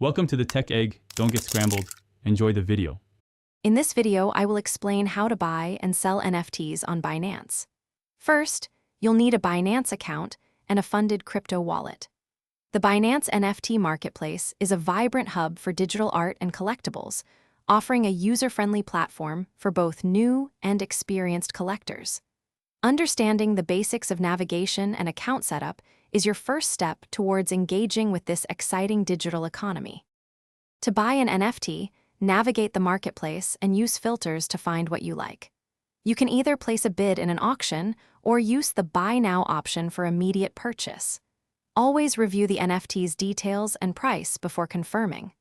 Welcome to the Tech Egg. Don't get scrambled. Enjoy the video. In this video, I will explain how to buy and sell NFTs on Binance. First, you'll need a Binance account and a funded crypto wallet. The Binance NFT marketplace is a vibrant hub for digital art and collectibles, offering a user-friendly platform for both new and experienced collectors. Understanding the basics of navigation and account setup is your first step towards engaging with this exciting digital economy. To buy an NFT, navigate the marketplace and use filters to find what you like. You can either place a bid in an auction or use the Buy Now option for immediate purchase. Always review the NFT's details and price before confirming.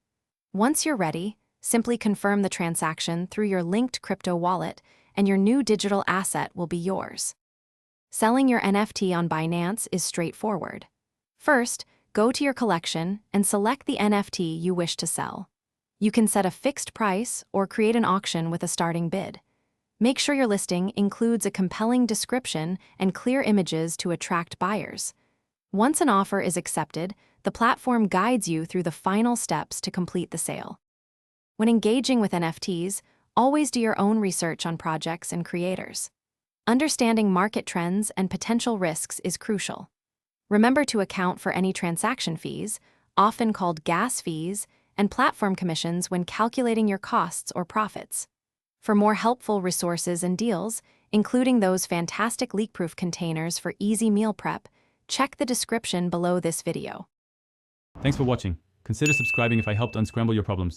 Once you're ready, simply confirm the transaction through your linked crypto wallet, and your new digital asset will be yours. Selling your NFT on Binance is straightforward. First, go to your collection and select the NFT you wish to sell. You can set a fixed price or create an auction with a starting bid. Make sure your listing includes a compelling description and clear images to attract buyers. Once an offer is accepted, the platform guides you through the final steps to complete the sale. When engaging with NFTs, always do your own research on projects and creators. Understanding market trends and potential risks is crucial. Remember to account for any transaction fees, often called gas fees, and platform commissions when calculating your costs or profits. For more helpful resources and deals, including those fantastic leak-proof containers for easy meal prep, check the description below this video. Thanks for watching. Consider subscribing if I helped unscramble your problems.